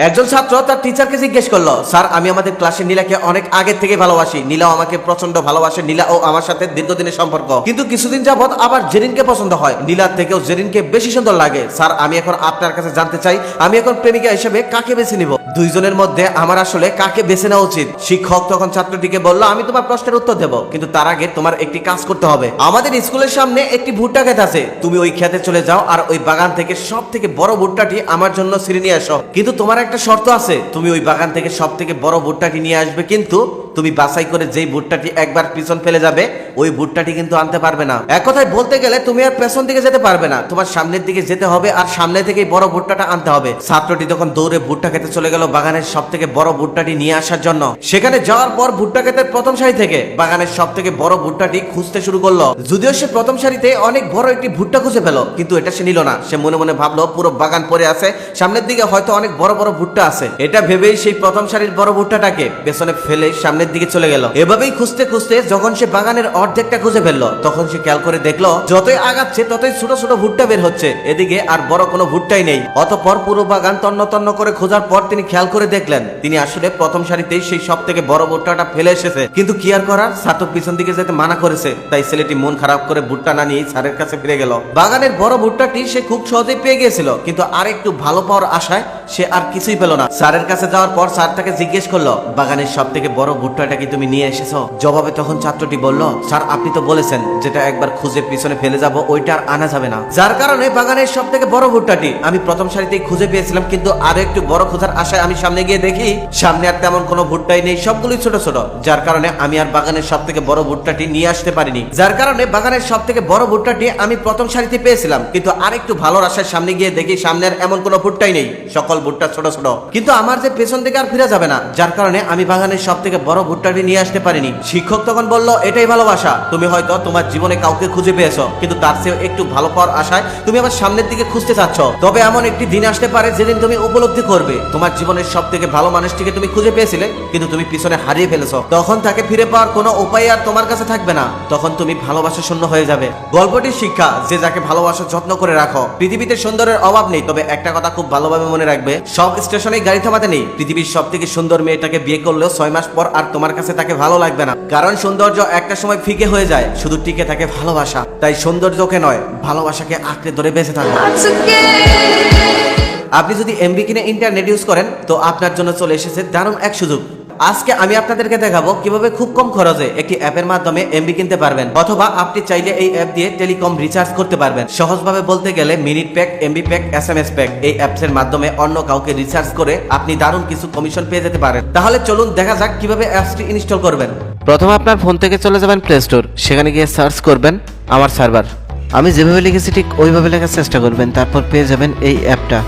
একজন ছাত্র তার টিচারকে জিজ্ঞেস করলো, স্যার আমি আমাদের ক্লাসের নীলাকে অনেক আগের থেকে ভালোবাসি, নীলাও আমাকে প্রচন্ড ভালোবাসে, নীলা ও আমার সাথে দীর্ঘদিনের সম্পর্ক, কিন্তু কিছুদিন যাবত আবার জেরিনকে পছন্দ হয়, নীলার থেকেও জেরিনকে বেশি সুন্দর লাগে। স্যার আমি এখন আপনার কাছে জানতে চাই, আমি এখন প্রেমিকা হিসেবে কাকে বেছে নিব? দুইজনের মধ্যে আমার আসলে কাকে বেছে নেওয়া উচিত? শিক্ষক তখন ছাত্রটিকে বলল, আমি তোমার প্রশ্নের উত্তর দেব, কিন্তু তার আগে তোমার একটি কাজ করতে হবে। আমাদের স্কুলের সামনে একটি ভুট্টা ক্ষেত আছে, তুমি ওই ক্ষেতে চলে যাও আর ওই বাগান থেকে সব থেকে বড় ভুট্টাটি আমার জন্য ছিঁড়ে নিয়ে আসো। কিন্তু তোমার একটা শর্ত আছে, তুমি ওই বাগান থেকে সব থেকে বড় ভুট্টাটি নিয়ে আসবে, কিন্তু তুমি বাছাই করে যেই ভুট্টাটি একবার পিছন ফেলে যাবে ওই ভুট্টাটি কিন্তু আনতে পারবে না। এক কথায় বলতে গেলে তুমি আর পেছন দিকে যেতে পারবে না, তোমার সামনের দিকে যেতে হবে আর সামনে থেকেই বড় ভুট্টাটা আনতে হবে। ছাত্রটি তখন দৌড়ে ভুট্টা খেতে চলে গেল বাগানের সব থেকে বড় ভুট্টাটি নিয়ে আসার জন্য। সেখানে যাওয়ার পর ভুট্টা ক্ষেতের প্রথম সারি থেকে বাগানের সব থেকে বড় ভুট্টাটি খুঁজতে শুরু করলো। যদিও সে প্রথম সারিতে অনেক বড় একটি ভুট্টা খুঁজে পেল, কিন্তু এটা সে নিল না। সে মনে মনে ভাবলো পুরো বাগান পড়ে আছে, সামনের দিকে হয়তো অনেক বড় বড় ভুট্টা আছে। এটা ভেবেই সেই প্রথম সারির বড় ভুট্টাটাকে পেছনে ফেলে সামনের দিকে চলে গেল। এভাবেই খুঁজতে খুঁজতে যখন সে বাগানের অর্ধেকটা খুঁজে ফেললো, তখন সে খেয়াল করে দেখলো যতই আগাচ্ছে ততই ছোট ছোট ভুট্টা বের হচ্ছে, এদিকে আর বড় কোনো ভুট্টাই নেই। অতঃপর পুরো বাগান তন্ন তন্ন করে খোঁজার পর তিনি খেয়াল করে দেখলেন তিনি আসলে প্রথম সারিতেই সেই সব থেকে বড় ভুট্টাটা ফেলে এসেছে। কিন্তু কি আর করার, ছাত্র পিছন দিকে যেতে মানা করেছে, তাই ছেলেটি মন খারাপ করে ভুট্টা না নিয়ে স্যারের কাছে ফিরে গেল। বাগানের বড় ভুট্টাটি সে খুব সহজেই পেয়ে গিয়েছিল, কিন্তু আর একটু ভালো পাওয়ার আশায় সে আর কিছুই পেল না। স্যারের কাছে যাওয়ার পর স্যার তাকে জিজ্ঞেস করলো, বাগানের সব থেকে বড় ভুট্টাটা কি তুমি নিয়ে এসেছো? জবাবে তখন ছাত্রটি বলল, স্যার আপনি তো বলেছেন যেটা একবার খুঁজে পিছনে ফেলে যাব ওইটা আর আনা যাবে না, যার কারণে বাগানের সব থেকে বড় ভুট্টাটি আমি প্রথম সারিতেই খুঁজে পেয়েছিলাম, কিন্তু আরো একটু বড় খোঁজার আশায় আমি সামনে গিয়ে দেখি সামনে আর তেমন কোনো ভুট্টাই নেই, সবগুলোই ছোট ছোট, যার কারণে আমি আর বাগানের সব থেকে বড় ভুট্টাটি নিয়ে আসতে পারিনি। যার কারণে বাগানের সব থেকে বড় ভুট্টাটি আমি প্রথম সারিতে পেয়েছিলাম, কিন্তু আরেকটু ভালো আশায় সামনে গিয়ে দেখি সামনে আর এমন কোনো ভুট্টাই নেই, সকল ভুট্টা ছোট ছোট, কিন্তু আমার যে পেছন দিকে আর ফিরে যাবে না, যার কারণে আমি বাগানের সব থেকে বড় ভুট্টাটি নিয়ে আসতে পারিনি। শিক্ষক তখন বলল, এটাই ভালোবাসা, তুমি হয়তো তোমার জীবনে কাউকে খুঁজে পেয়েছো, কিন্তু তার চেয়ে একটু ভালো পাওয়ার আশায় তুমি আবার সামনের দিকে খুঁজতে চাচ্ছ। তবে এমন একটি দিন আসতে পারে যেদিন তুমি উপলব্ধি করবে তোমার জীবনের সব থেকে ভালো মানুষটিকে তুমি খুঁজে পেয়েছিলে, কিন্তু তুমি পিছনে হারিয়ে ফেলেছো। তখন তাকে ফিরে পাওয়ার কোনো উপায় আর তোমার কাছে থাকবে না, তখন তুমি ভালোবাসা শূন্য হয়ে যাবে। গল্পটির শিক্ষা, যে যাকে ভালোবাসা যত্ন করে রাখো। পৃথিবীতে সুন্দরের অভাব নেই, তবে একটা কথা খুব ভালোভাবে মনে রাখবে, সব স্টেশনে গাড়ি থামাতে নেই। পৃথিবীর সব থেকে সুন্দর মেয়েটাকে বিয়ে করলেও 6 মাস পর আর তোমার কাছে তাকে ভালো লাগবে না, কারণ সৌন্দর্য একটা সময় ফিকে হয়ে যায়, শুধু টিকে থাকে ভালোবাসা। তাই সৌন্দর্যকে নয়, ভালোবাসাকে আঁকড়ে ধরে বেঁচে থাকো। আপনি যদি এমবি কিনে ইন্টারনেট ইউজ করেন, তো আপনার জন্য চলে এসেছে দারুণ এক সুযোগ। আজকে আমি আপনাদেরকে দেখাবো কিভাবে খুব কম খরচে একটি অ্যাপের মাধ্যমে এমবি কিনতে পারবেন, অথবা আপনি চাইলে এই অ্যাপ দিয়ে টেলিকম রিচার্জ করতে পারবেন। সহজভাবে বলতে গেলে minute pack, MB pack, SMS pack, এই অ্যাপস এর মাধ্যমে অন্য কাউকে রিচার্জ করে আপনি দারুণ কিছু কমিশন পেয়ে যেতে পারেন। তাহলে চলুন দেখা যাক কিভাবে অ্যাপসটি ইনস্টল করবেন। প্রথমে আপনার ফোন থেকে চলে যাবেন প্লে স্টোর, সেখানে গিয়ে সার্চ করবেন আমার সার্ভার। আমি যেভাবে লিখেছি ঠিক ওইভাবে লেখার চেষ্টা করবেন, তারপর পেয়ে যাবেন এই অ্যাপটা।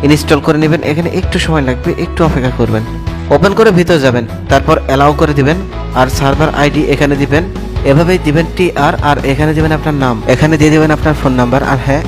ইনস্টল করে নেবেন, এখানে একটু সময় লাগবে, একটু অপেক্ষা করবেন। ওপেন করে ভিতরে যাবেন, তারপর অ্যালাউ করে দিবেন আর সার্ভার আইডি এখানে দিবেন, এভাবেই দিবেন TR, আর এখানে দিবেন আপনার নাম, এখানে দিয়ে দিবেন আপনার ফোন নাম্বার, আর হ্যাঁ